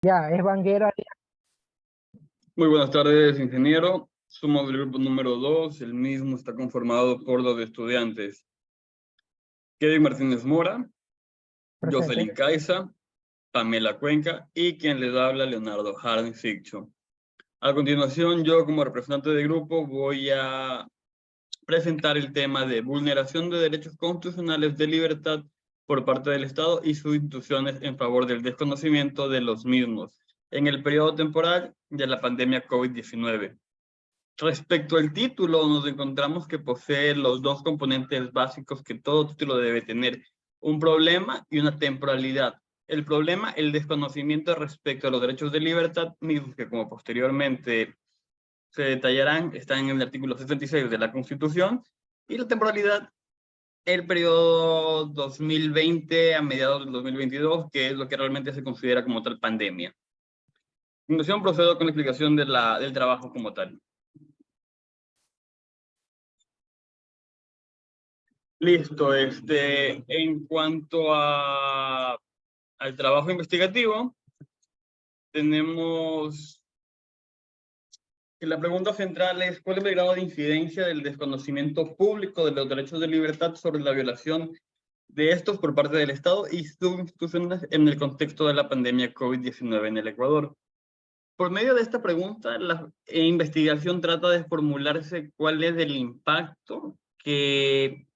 Ya, es Vanguero. Muy buenas tardes, ingeniero. Somos del grupo número 2. El mismo está conformado por los estudiantes Kevin Martínez Mora, Jocelyn Presente. Caiza, Pamela Cuenca y quien les habla, Leonardo Jardín Siccho. A continuación, yo como representante del grupo voy a presentar el tema de vulneración de derechos constitucionales de libertad por parte del Estado y sus instituciones en favor del desconocimiento de los mismos en el periodo temporal de la pandemia COVID-19. Respecto al título, nos encontramos que posee los dos componentes básicos que todo título debe tener: un problema y una temporalidad. El problema, el desconocimiento respecto a los derechos de libertad, mismos que como posteriormente se detallarán, están en el artículo 76 de la Constitución, y la temporalidad, el periodo 2020 a mediados del 2022, que es lo que realmente se considera como tal pandemia. A continuación procedo con la explicación del trabajo como tal. Listo, en cuanto al trabajo investigativo, tenemos que la pregunta central es: ¿cuál es el grado de incidencia del desconocimiento público de los derechos de libertad sobre la violación de estos por parte del Estado y sus instituciones en el contexto de la pandemia COVID-19 en el Ecuador? Por medio de esta pregunta, la investigación trata de formularse cuál es el impacto que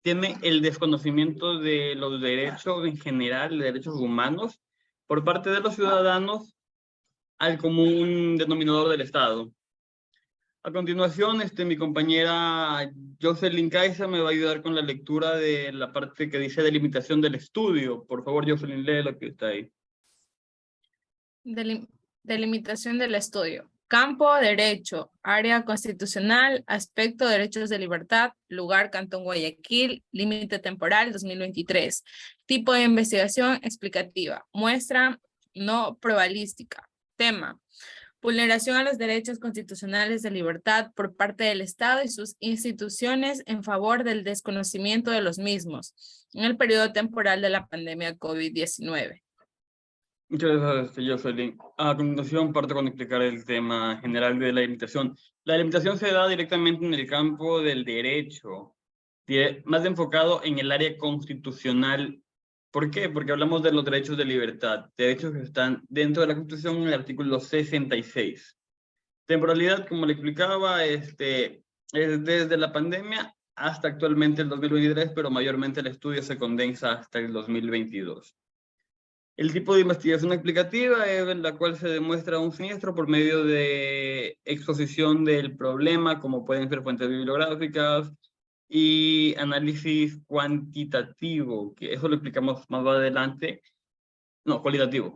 tiene el desconocimiento de los derechos en general, de derechos humanos, por parte de los ciudadanos al común denominador del Estado. A continuación, mi compañera Jocelyn Caiza me va a ayudar con la lectura de la parte que dice delimitación del estudio. Por favor, Jocelyn, lee lo que está ahí. Delimitación del estudio. Campo, derecho, área constitucional, aspecto, derechos de libertad, lugar, Cantón Guayaquil, límite temporal, 2023. Tipo de investigación explicativa. Muestra no probabilística. Tema: vulneración a los derechos constitucionales de libertad por parte del Estado y sus instituciones en favor del desconocimiento de los mismos en el periodo temporal de la pandemia COVID-19. Muchas gracias, Jocelyn. A continuación, parto con explicar el tema general de la delimitación. La delimitación se da directamente en el campo del derecho, más enfocado en el área constitucional. ¿Por qué? Porque hablamos de los derechos de libertad, derechos que están dentro de la Constitución en el artículo 66. Temporalidad, como le explicaba, es desde la pandemia hasta actualmente el 2023, pero mayormente el estudio se condensa hasta el 2022. El tipo de investigación explicativa es en la cual se demuestra un siniestro por medio de exposición del problema, como pueden ser fuentes bibliográficas, y análisis cuantitativo, que eso lo explicamos más adelante. No, cualitativo.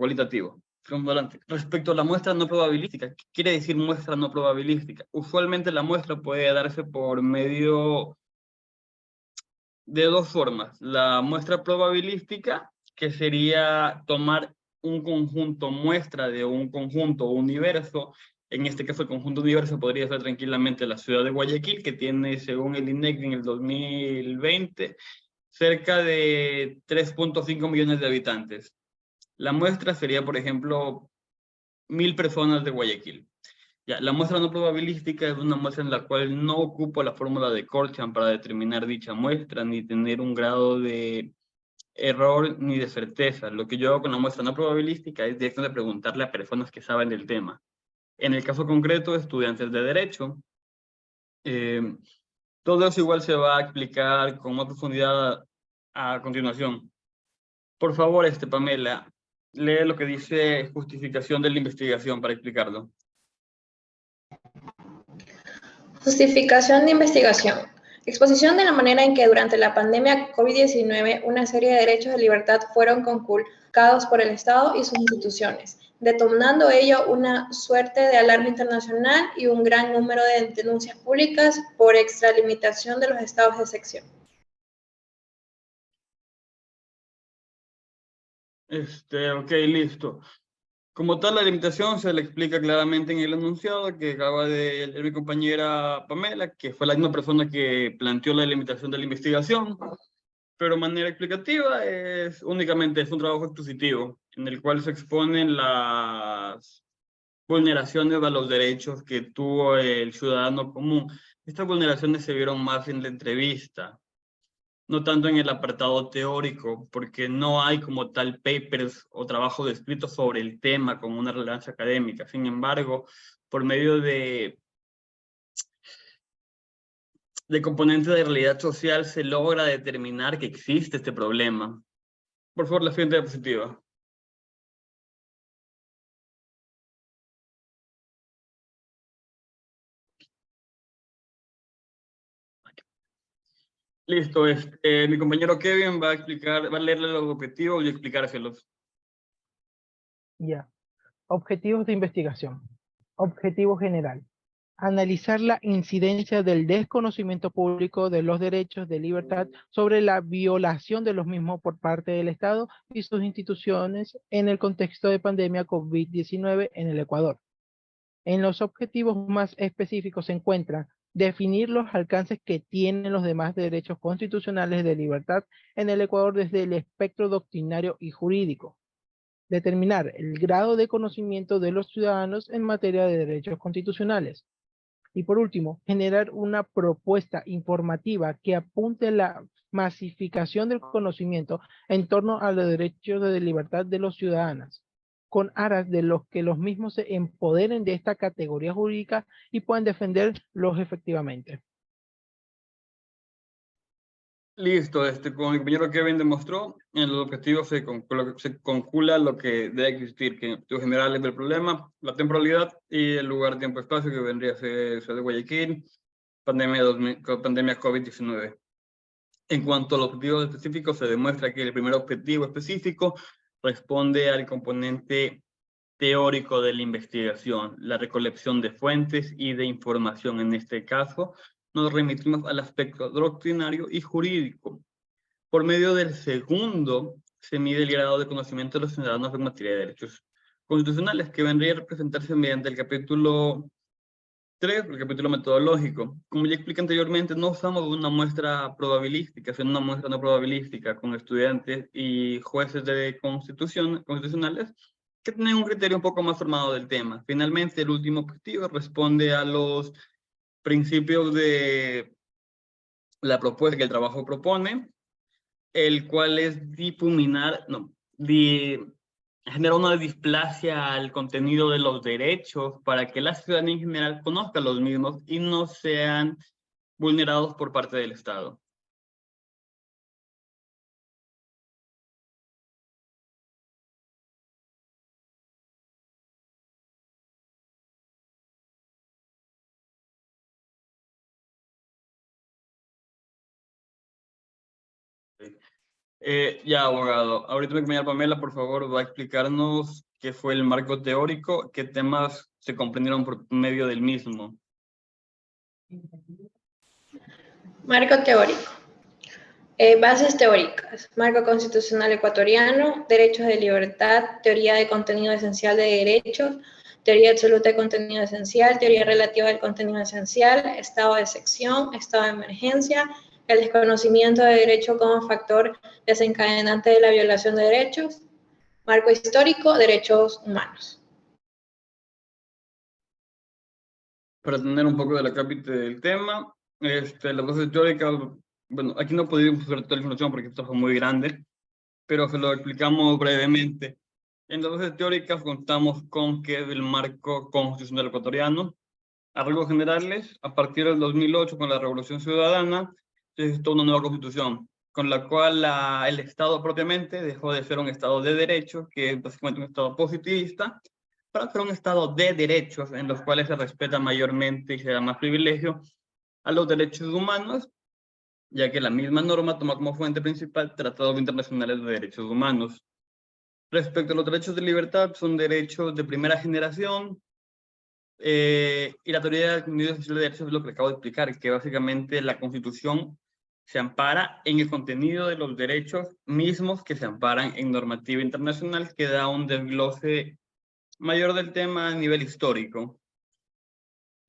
Adelante. Respecto a la muestra no probabilística, ¿qué quiere decir muestra no probabilística? Usualmente la muestra puede darse por medio de dos formas. La muestra probabilística, que sería tomar un conjunto muestra de un conjunto o universo. En este caso, el conjunto universo podría ser tranquilamente la ciudad de Guayaquil, que tiene, según el INEC, en el 2020, cerca de 3.5 millones de habitantes. La muestra sería, por ejemplo, 1000 personas de Guayaquil. Ya, la muestra no probabilística es una muestra en la cual no ocupo la fórmula de Corcham para determinar dicha muestra, ni tener un grado de error ni de certeza. Lo que yo hago con la muestra no probabilística es directamente preguntarle a personas que saben del tema. En el caso concreto, estudiantes de Derecho. Todo eso igual se va a explicar con más profundidad a continuación. Por favor, Pamela, lee lo que dice justificación de la investigación para explicarlo. Justificación de investigación. Exposición de la manera en que durante la pandemia COVID-19 una serie de derechos de libertad fueron conculcados por el Estado y sus instituciones, detonando ello una suerte de alarma internacional y un gran número de denuncias públicas por extralimitación de los estados de excepción. Ok, listo. Como tal, la limitación se le explica claramente en el enunciado que acaba de leer mi compañera Pamela, que fue la misma persona que planteó la limitación de la investigación, pero de manera explicativa únicamente es un trabajo expositivo. en el cual se exponen las vulneraciones a los derechos que tuvo el ciudadano común. Estas vulneraciones se vieron más en la entrevista, no tanto en el apartado teórico, porque no hay como tal papers o trabajos escritos sobre el tema con una relevancia académica. Sin embargo, por medio de componentes de realidad social se logra determinar que existe este problema. Por favor, la siguiente diapositiva. Listo, mi compañero Kevin va a leerle los objetivos y explicárselos. Ya. Objetivos de investigación. Objetivo general. Analizar la incidencia del desconocimiento público de los derechos de libertad sobre la violación de los mismos por parte del Estado y sus instituciones en el contexto de pandemia COVID-19 en el Ecuador. En los objetivos más específicos se encuentra definir los alcances que tienen los demás derechos constitucionales de libertad en el Ecuador desde el espectro doctrinario y jurídico. Determinar el grado de conocimiento de los ciudadanos en materia de derechos constitucionales. Y por último, generar una propuesta informativa que apunte a la masificación del conocimiento en torno a los derechos de libertad de los ciudadanos, con aras de los que los mismos se empoderen de esta categoría jurídica y puedan defenderlos efectivamente. Listo, como mi compañero Kevin demostró, en los objetivos se concula lo que debe existir, que en objetivos generales del problema, la temporalidad y el lugar, tiempo, espacio, que vendría a ser Ciudad de Guayaquil, pandemia COVID-19. En cuanto a los objetivos específicos, se demuestra que el primer objetivo específico responde al componente teórico de la investigación, la recolección de fuentes y de información. En este caso, nos remitimos al aspecto doctrinario y jurídico. Por medio del segundo, se mide el grado de conocimiento de los ciudadanos en materia de derechos constitucionales, que vendría a representarse mediante el capítulo 3, el capítulo metodológico. Como ya expliqué anteriormente, no usamos una muestra probabilística, sino una muestra no probabilística con estudiantes y jueces de constitucionales que tienen un criterio un poco más formado del tema. Finalmente, el último objetivo responde a los principios de la propuesta que el trabajo propone, el cual es difuminar, genera una displasia al contenido de los derechos para que la ciudadanía en general conozca los mismos y no sean vulnerados por parte del Estado. Ya, abogado. Ahorita mi compañera Pamela, por favor, va a explicarnos qué fue el marco teórico, qué temas se comprendieron por medio del mismo. Marco teórico. Bases teóricas. Marco constitucional ecuatoriano, derechos de libertad, teoría de contenido esencial de derechos, teoría absoluta de contenido esencial, teoría relativa del contenido esencial, estado de excepción, estado de emergencia, el desconocimiento de derecho como factor desencadenante de la violación de derechos, marco histórico, derechos humanos. Para tener un poco de la cápita del tema, las bases teóricas, bueno, aquí no podemos ver toda la información porque esto fue muy grande, pero se lo explicamos brevemente. En las bases teóricas contamos con que el marco constitucional ecuatoriano, a rasgos generales, a partir del 2008 con la Revolución Ciudadana, se gestó una nueva constitución, con la cual el Estado propiamente dejó de ser un Estado de derechos, que es básicamente un Estado positivista, para ser un Estado de derechos, en los cuales se respeta mayormente y se da más privilegio a los derechos humanos, ya que la misma norma toma como fuente principal tratados internacionales de derechos humanos. Respecto a los derechos de libertad, son derechos de primera generación, y la teoría del contenido esencial de derechos es lo que acabo de explicar, que básicamente la Constitución se ampara en el contenido de los derechos mismos que se amparan en normativa internacional, que da un desglose mayor del tema a nivel histórico.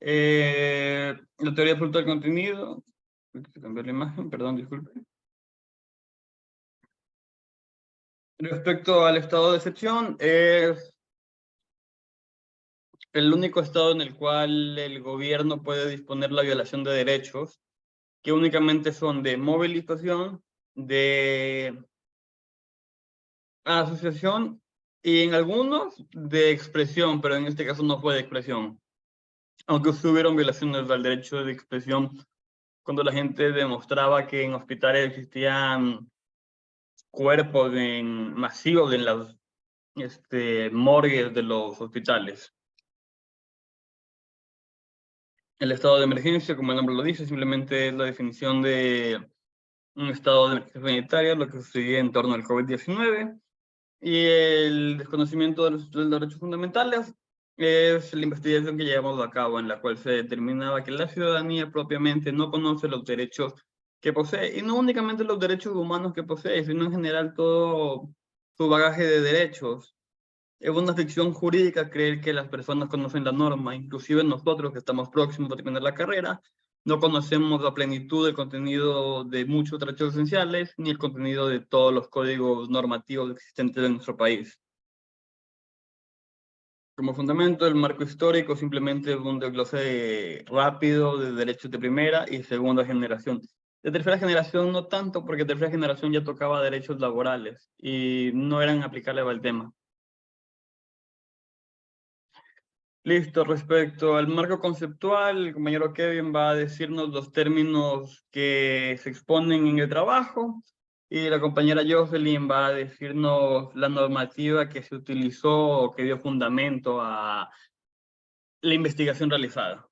La teoría absoluta del contenido, voy a cambiar la imagen, perdón, disculpe. Respecto al estado de excepción, es el único estado en el cual el gobierno puede disponer la violación de derechos, que únicamente son de movilización, de asociación y en algunos de expresión, pero en este caso no fue de expresión. Aunque hubieron violaciones al derecho de expresión cuando la gente demostraba que en hospitales existían cuerpos masivos en las morgues de los hospitales. El estado de emergencia, como el nombre lo dice, simplemente es la definición de un estado de emergencia sanitaria, lo que sucedía en torno al COVID-19, y el desconocimiento de los derechos fundamentales es la investigación que llevamos a cabo, en la cual se determinaba que la ciudadanía propiamente no conoce los derechos que posee, y no únicamente los derechos humanos que posee, sino en general todo su bagaje de derechos. Es una ficción jurídica creer que las personas conocen la norma, inclusive nosotros que estamos próximos a terminar la carrera, no conocemos la plenitud del contenido de muchos derechos esenciales, ni el contenido de todos los códigos normativos existentes en nuestro país. Como fundamento, el marco histórico simplemente es un desglose rápido de derechos de primera y segunda generación. De tercera generación no tanto, porque tercera generación ya tocaba derechos laborales y no eran aplicables al tema. Listo, respecto al marco conceptual, el compañero Kevin va a decirnos los términos que se exponen en el trabajo y la compañera Jocelyn va a decirnos la normativa que se utilizó o que dio fundamento a la investigación realizada.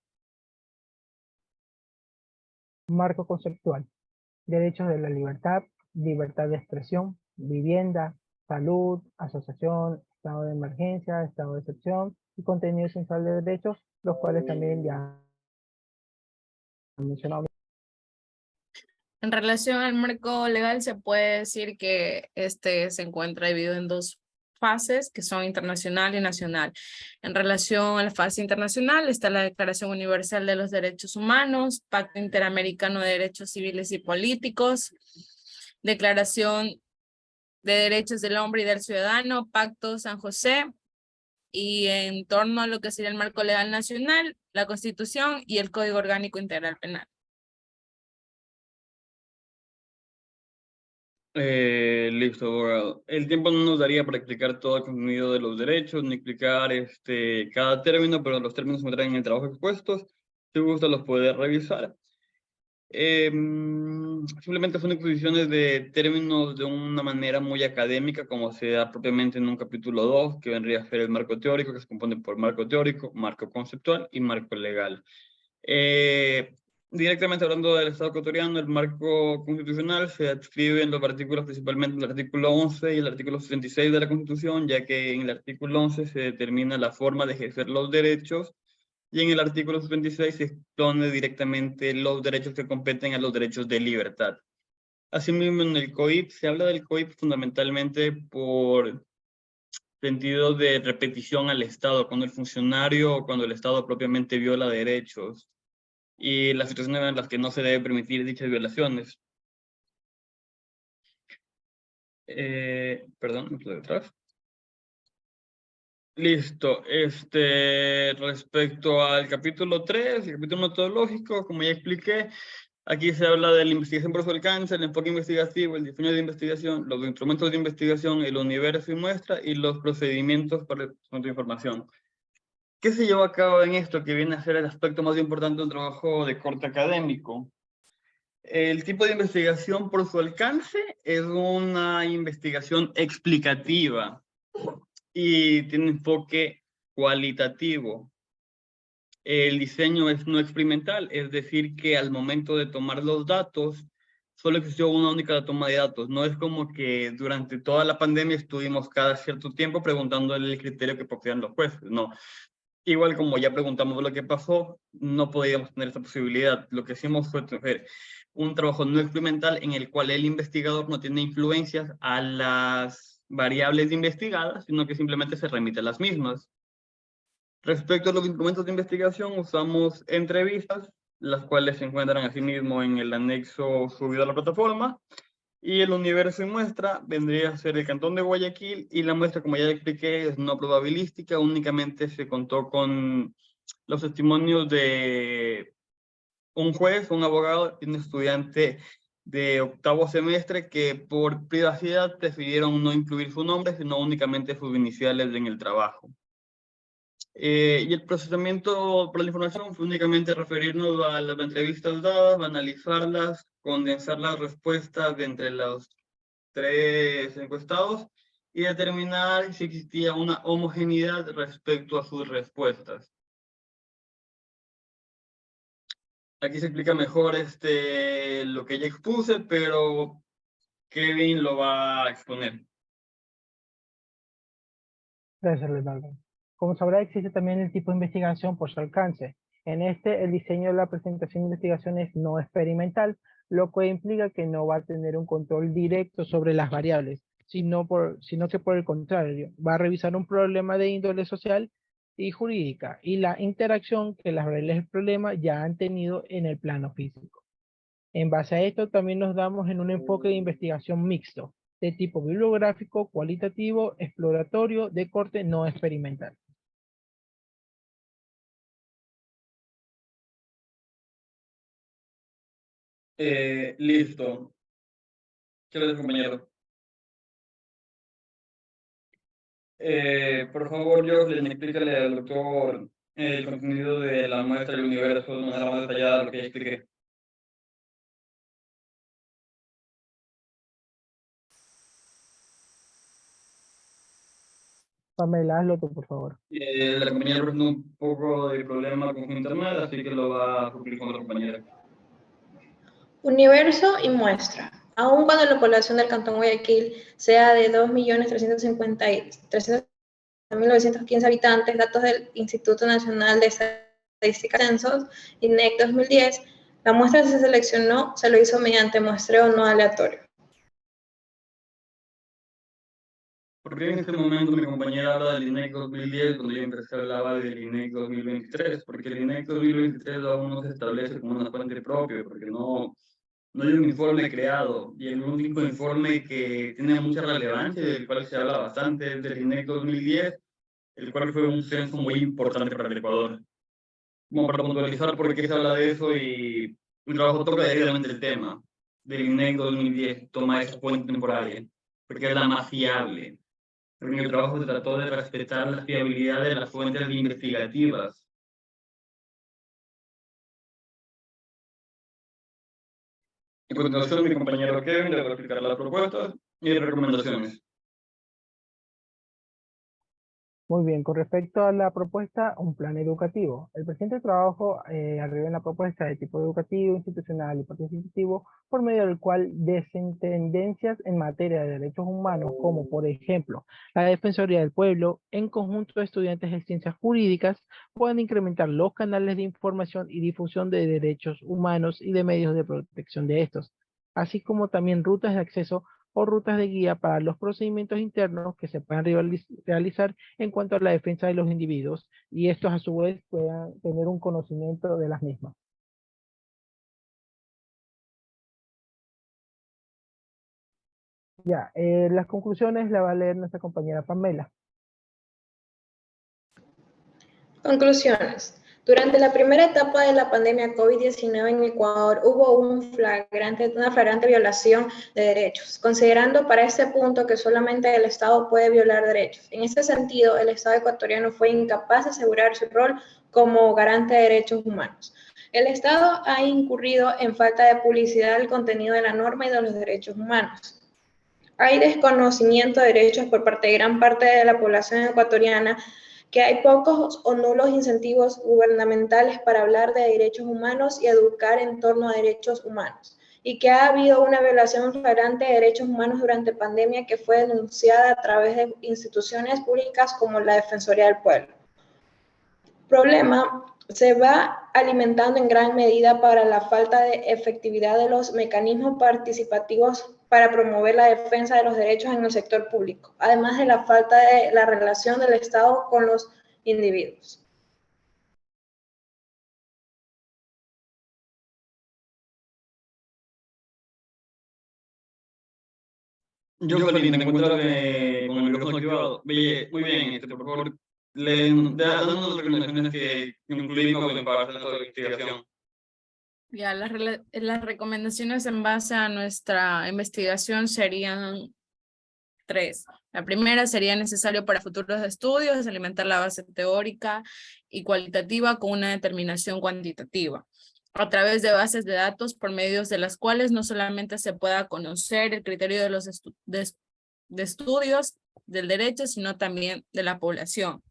Marco conceptual. Derechos de la libertad, libertad de expresión, vivienda, salud, asociación, estado de emergencia, estado de excepción y contenido esencial de derechos, los cuales también ya mencionamos. En relación al marco legal, se puede decir que este se encuentra dividido en dos fases, que son internacional y nacional. En relación a la fase internacional está la Declaración Universal de los Derechos Humanos, Pacto Interamericano de Derechos Civiles y Políticos, Declaración de Derechos del Hombre y del Ciudadano, Pacto San José, y en torno a lo que sería el marco legal nacional, la Constitución y el Código Orgánico Integral Penal. Listo, abogado. El tiempo no nos daría para explicar todo el contenido de los derechos, ni explicar cada término, pero los términos se traen en el trabajo expuestos. Si gusta, los puede revisar. Simplemente son exposiciones de términos de una manera muy académica, como se da propiamente en un capítulo 2, que vendría a ser el marco teórico, que se compone por marco teórico, marco conceptual y marco legal. Directamente hablando del Estado ecuatoriano, el marco constitucional se adscribe en los artículos, principalmente el artículo 11 y el artículo 66 de la Constitución, ya que en el artículo 11 se determina la forma de ejercer los derechos, y en el artículo 76 se expone directamente los derechos que competen a los derechos de libertad. Asimismo, en el COIP se habla del COIP fundamentalmente por sentido de repetición al Estado, cuando el funcionario o cuando el Estado propiamente viola derechos y las situaciones en las que no se debe permitir dichas violaciones. Perdón, me quedo detrás. Listo. Respecto al capítulo 3, el capítulo metodológico, como ya expliqué, aquí se habla de la investigación por su alcance, el enfoque investigativo, el diseño de investigación, los instrumentos de investigación, el universo y muestra, y los procedimientos para el conjunto de información. ¿Qué se llevó a cabo en esto, que viene a ser el aspecto más importante de un trabajo de corte académico? El tipo de investigación por su alcance es una investigación explicativa y tiene enfoque cualitativo. El diseño es no experimental, es decir, que al momento de tomar los datos, solo existió una única toma de datos. No es como que durante toda la pandemia estuvimos cada cierto tiempo preguntándole el criterio que poseían los jueces. No. Igual como ya preguntamos lo que pasó, no podíamos tener esa posibilidad. Lo que hicimos fue tener un trabajo no experimental en el cual el investigador no tiene influencias a las variables investigadas, sino que simplemente se remite a las mismas. Respecto a los instrumentos de investigación, usamos entrevistas, las cuales se encuentran asimismo en el anexo subido a la plataforma, Y el universo y muestra vendría a ser el Cantón de Guayaquil, y la muestra, como ya expliqué, es no probabilística, únicamente se contó con los testimonios de un juez, un abogado y un estudiante de octavo semestre que por privacidad prefirieron no incluir su nombre, sino únicamente sus iniciales en el trabajo. Y el procesamiento por la información fue únicamente referirnos a las entrevistas dadas, analizarlas, condensar las respuestas de entre los tres encuestados y determinar si existía una homogeneidad respecto a sus respuestas. Aquí se explica mejor lo que ya expuse, pero Kevin lo va a exponer. Gracias, Leonardo. Como sabrá, existe también el tipo de investigación por su alcance. En este, el diseño de la presentación de investigación es no experimental, lo que implica que no va a tener un control directo sobre las variables, sino que por el contrario, va a revisar un problema de índole social y jurídica y la interacción que las variables del problema ya han tenido en el plano físico. En base a esto, también nos damos en un enfoque de investigación mixto, de tipo bibliográfico, cualitativo, exploratorio, de corte no experimental. Listo. ¿Qué les compañero? Por favor, Jocelyn, explícale al doctor el contenido de la muestra del universo de una manera más detallada de lo que ya expliqué. Pamela, hazlo tú, por favor. La compañera presentó un poco de problema con su internet, así que lo va a cumplir con otra compañera. Universo y muestra. Aun cuando la población del Cantón Guayaquil sea de 2.350.915 habitantes, datos del Instituto Nacional de Estadística y Censos, INEC 2010, la muestra se seleccionó, se lo hizo mediante muestreo no aleatorio. ¿Por qué en este momento mi compañera habla del INEC 2010 cuando yo empecé hablaba del INEC 2023? Porque el INEC 2023 aún no se establece como una fuente propia, porque no hay un informe creado, y el único informe que tiene mucha relevancia, del cual se habla bastante, es del INEC 2010, el cual fue un censo muy importante para el Ecuador. Como para puntualizar por qué se habla de eso, y mi trabajo toca directamente el tema del INEC 2010, toma esa fuente temporal, porque es la más fiable. Porque en el trabajo se trató de respetar la fiabilidad de las fuentes investigativas. A continuación, mi compañero Kevin le va a explicar las propuestas y recomendaciones. Muy bien, con respecto a la propuesta, un plan educativo. El presente trabajo arriba en la propuesta de tipo educativo, institucional y participativo, por medio del cual desen tendencias en materia de derechos humanos, como por ejemplo, la Defensoría del Pueblo, en conjunto de estudiantes de ciencias jurídicas, pueden incrementar los canales de información y difusión de derechos humanos y de medios de protección de estos, así como también rutas de acceso o rutas de guía para los procedimientos internos que se puedan realizar en cuanto a la defensa de los individuos, y estos a su vez puedan tener un conocimiento de las mismas. Ya, las conclusiones la va a leer nuestra compañera Pamela. Conclusiones. Durante la primera etapa de la pandemia COVID-19 en Ecuador hubo una flagrante violación de derechos, considerando para este punto que solamente el Estado puede violar derechos. En este sentido, el Estado ecuatoriano fue incapaz de asegurar su rol como garante de derechos humanos. El Estado ha incurrido en falta de publicidad del contenido de la norma y de los derechos humanos. Hay desconocimiento de derechos por parte de gran parte de la población ecuatoriana, que hay pocos o nulos incentivos gubernamentales para hablar de derechos humanos y educar en torno a derechos humanos, y que ha habido una violación flagrante de derechos humanos durante pandemia que fue denunciada a través de instituciones públicas como la Defensoría del Pueblo. Problema se va alimentando en gran medida para la falta de efectividad de los mecanismos participativos para promover la defensa de los derechos en el sector público, además de la falta de la relación del Estado con los individuos. Yo, Felín, te encuentro con el micrófono activado. Oye, muy bien, por favor, danos las recomendaciones que incluimos en parte de la investigación. Ya, las recomendaciones en base a nuestra investigación serían 3. La primera sería necesario para futuros estudios alimentar la base teórica y cualitativa con una determinación cuantitativa, a través de bases de datos por medios de las cuales no solamente se pueda conocer el criterio de los estudios del derecho, sino también de la población.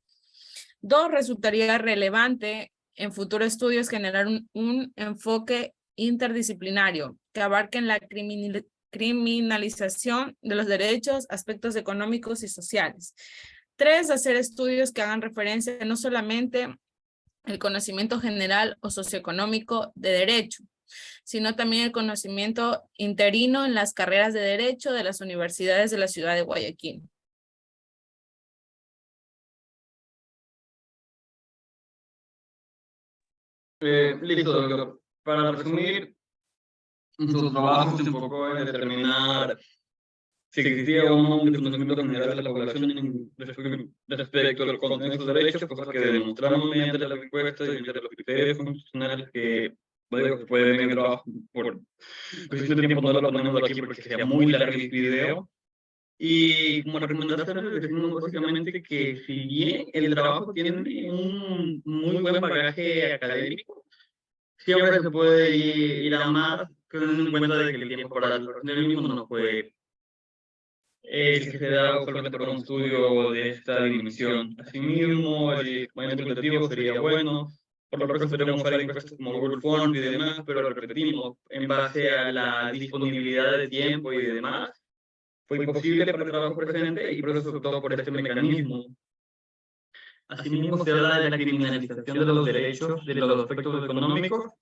2, resultaría relevante en futuros estudios generar un enfoque interdisciplinario que abarque en la criminalización de los derechos, aspectos económicos y sociales. 3, hacer estudios que hagan referencia no solamente al conocimiento general o socioeconómico de derecho, sino también el conocimiento interino en las carreras de derecho de las universidades de la ciudad de Guayaquil. Listo, doctor. Para resumir, nuestro trabajo se enfocó en determinar si existía o no un desconocimiento general de la población respecto al contenido de sus derechos, cosas que demostramos mediante las encuestas y mediante los criterios constitucionales que pueden ver en el trabajo. Por cuestión de tiempo no lo ponemos aquí porque sería muy largo el video. Y como recomendación, decimos básicamente que si bien el trabajo tiene un muy buen bagaje académico, siempre se puede ir a más, teniendo en cuenta de que el tiempo para el mismo no fue el que se da usualmente por un estudio de esta dimensión. Asimismo, el mayor cualitativo sería bueno, por lo que podríamos usar encuestas como Google Forms y demás, pero repetimos, en base a la disponibilidad de tiempo y demás, fue imposible para el trabajo presente y por eso se optó por este mecanismo. Asimismo, se habla de la criminalización de los derechos, de los aspectos económicos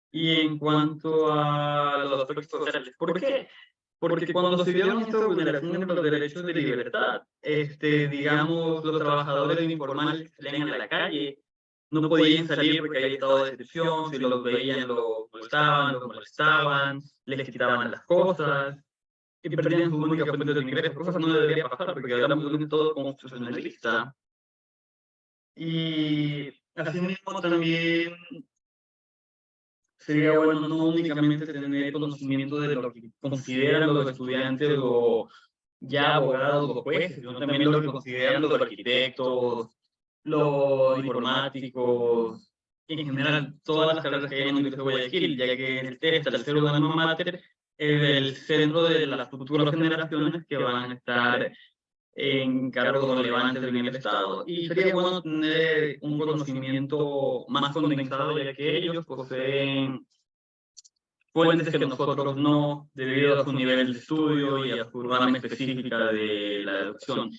y en cuanto a los aspectos sociales. ¿Por qué? Porque cuando se dieron estas vulneraciones de los derechos de libertad, digamos, los trabajadores informales salían a la calle, no podían salir porque había estado de excepción, si los veían los molestaban, les quitaban las cosas, y perdían su única fuente de ingresos. Cosas no debería pasar porque hablamos de un método constitucionalista. Y asimismo también sería bueno no únicamente tener conocimiento de lo que consideran los estudiantes o ya abogados o jueces, sino también lo que consideran los arquitectos, los informáticos, en general todas las carreras que hay en la Universidad de Guayaquil, ya que en el test, al ser un alma mater, es el centro de las futuras generaciones que van a estar en cargos relevantes en el Estado, y sería bueno tener un conocimiento más condensado, ya que ellos poseen fuentes que nosotros no, debido a su nivel de estudio y a su rama específica de la educación.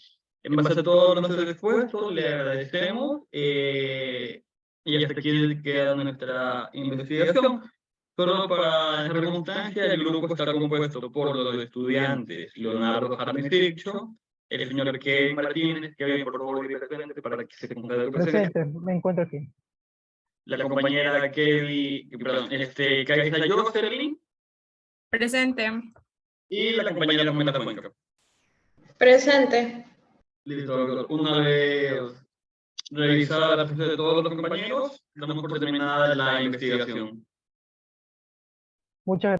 En base a todo nuestro esfuerzo, le agradecemos y hasta aquí queda nuestra investigación. Solo para dejar constancia, el grupo está compuesto por los estudiantes Leonardo Jarnes-Sircho, el señor Kevin Martínez, Kevin, por favor, presente para que se cumpla de presencia. Presente, me encuentro aquí. La compañera Kaisa Jocelyn. Presente. Y la compañera Pamela Cuenca. Presente. Listo, doctor. Una vez revisada la presencia de todos los compañeros, damos por terminada la investigación. Muchas gracias.